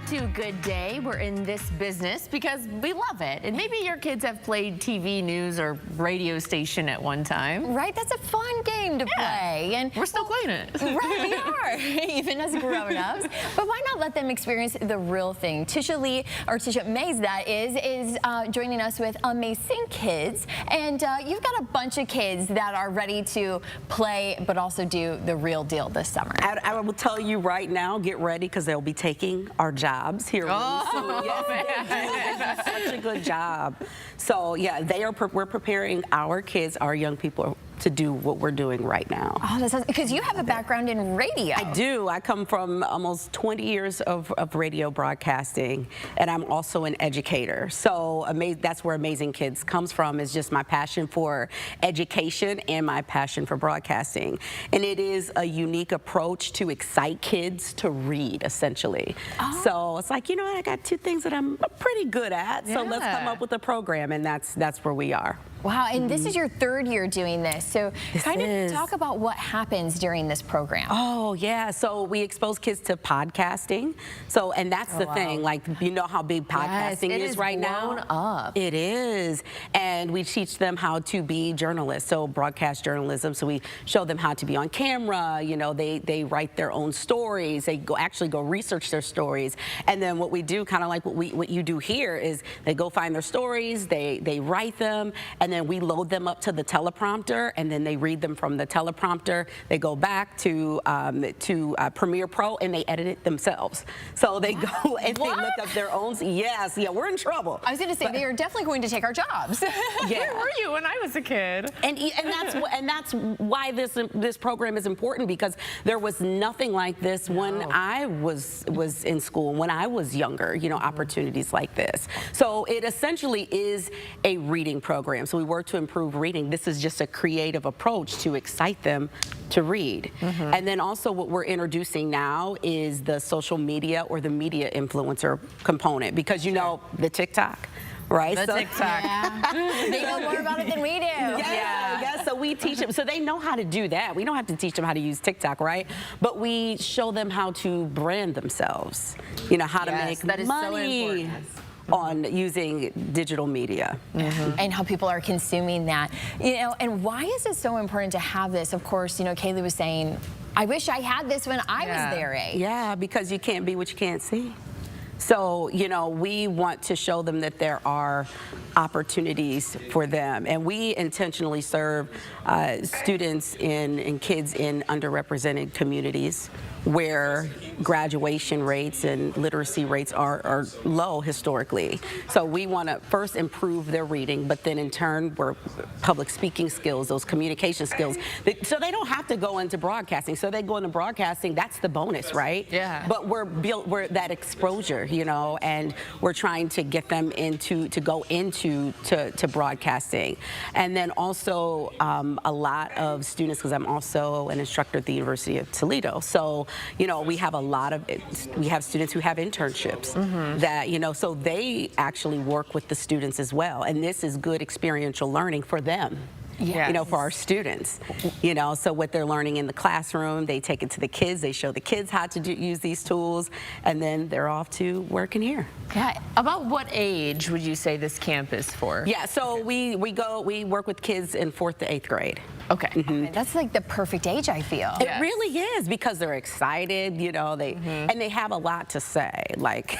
to Good Day. We're in this business because we love it. And maybe your kids have played TV, news, or radio station at one time. Right? That's a fun game to play. And we're still playing it. Right, we are, even as grown-ups. But why not let them experience the real thing? Tisha Mays, that is joining us with Amaysing Kids. And you've got a bunch of kids that are ready to play, but also do the real deal this summer. I will tell you right now, get ready, because they'll be taking our jobs here really soon. Yes, they do. Such a good job. So yeah, we're preparing our kids, our young people, to do what we're doing right now. Oh, that sounds, because you have a background in radio. I do. I come from almost 20 years of radio broadcasting, and I'm also an educator. So that's where Amaysing Kids comes from, is just my passion for education and my passion for broadcasting. And it is a unique approach to excite kids to read, essentially. Oh. So it's like, you know, I got two things that I'm pretty good at, so let's come up with a program, and that's where we are. Wow, and this is your third year doing this, so kind of talk about what happens during this program. Oh yeah, so we expose kids to podcasting. So, and that's the thing, like, you know how big podcasting is right now? Up. It is, and we teach them how to be journalists, so broadcast journalism. So we show them how to be on camera. You know, they write their own stories. They actually go research their stories, and then what we do, kind of like what you do here, is they go find their stories, they write them, and then we load them up to the teleprompter, and then they read them from the teleprompter. They go back to Premiere Pro, and they edit it themselves. So they go and they look up their own. Yes, yeah, we're in trouble. I was going to say, they are definitely going to take our jobs. Yeah. Where were you when I was a kid? And that's why this program is important, because there was nothing like this when I was in school, when I was younger. You know, opportunities like this. So it essentially is a reading program. So we work to improve reading. This is just a creative approach to excite them to read. And then also what we're introducing now is the social media or the media influencer component, because you know the TikTok. Right? The TikTok. Yeah. They know more about it than we do. Yeah, so we teach them. So they know how to do that. We don't have to teach them how to use TikTok, right? But we show them how to brand themselves. You know, how to make that is money. So important. On using digital media. And how people are consuming that. You know, and why is it so important to have this? Of course, you know, Kaylee was saying, I wish I had this when I was their age. Yeah, because you can't be what you can't see. So, you know, we want to show them that there are opportunities for them. And we intentionally serve students and kids in underrepresented communities where graduation rates and literacy rates are low historically. So we want to first improve their reading, but then in turn, we're public speaking skills, those communication skills. So they don't have to go into broadcasting. So they go into broadcasting, that's the bonus, right? Yeah. But we're that exposure, you know, and we're trying to get them to go into broadcasting. And then also a lot of students, because I'm also an instructor at the University of Toledo. So, you know, we have students who have internships that, you know, so they actually work with the students as well. And this is good experiential learning for them. Yes. You know, for our students, you know, so what they're learning in the classroom, they take it to the kids, they show the kids how to use these tools, and then they're off to working here. Yeah. About what age would you say this camp is for? Yeah, so we work with kids in 4th to 8th grade. Okay. That's like the perfect age, I feel. It really is, because they're excited, you know, and they have a lot to say, like,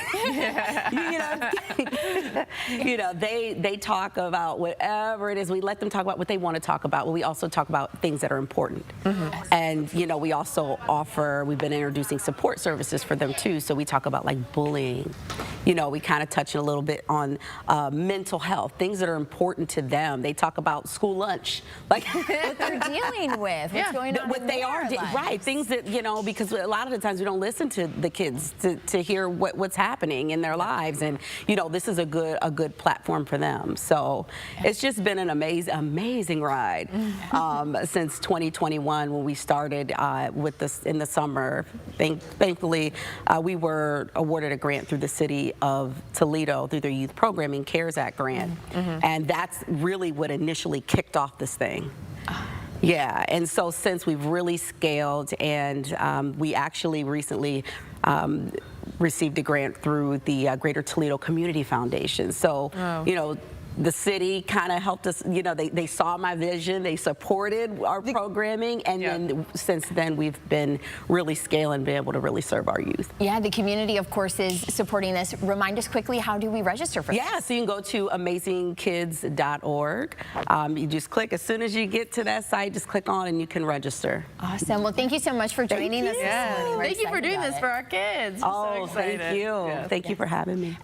you know, they talk about whatever it is. We let them talk about what they want to talk about, but we also talk about things that are important. And, you know, we also we've been introducing support services for them too. So we talk about like bullying, you know, we kind of touch a little bit on mental health, things that are important to them. They talk about school lunch, like what they're dealing with, what's going on what they are, right, things that, you know, because a lot of the times we don't listen to the kids to hear what's happening in their lives, and, you know, this is a good platform for them. So it's just been an amazing ride since 2021 when we started with this in the summer. Thankfully, we were awarded a grant through the city of Toledo through their Youth Programming CARES Act grant, and that's really what initially kicked off this thing. Yeah, and so since we've really scaled, and we actually recently received a grant through the Greater Toledo Community Foundation. So, you know, the city kind of helped us, you know, they saw my vision, they supported our programming, and then since then we've been really scaling, being able to really serve our youth. Yeah, the community, of course, is supporting this. Remind us quickly, how do we register for this? Yeah, so you can go to amaysingkids.org. You just click, as soon as you get to that site, just click on and you can register. Awesome. Well, thank you so much for joining us this morning. We're Thank you for excited doing about this it. for our kids. We're so Oh, excited. thank you. Yeah. Thank you for having me.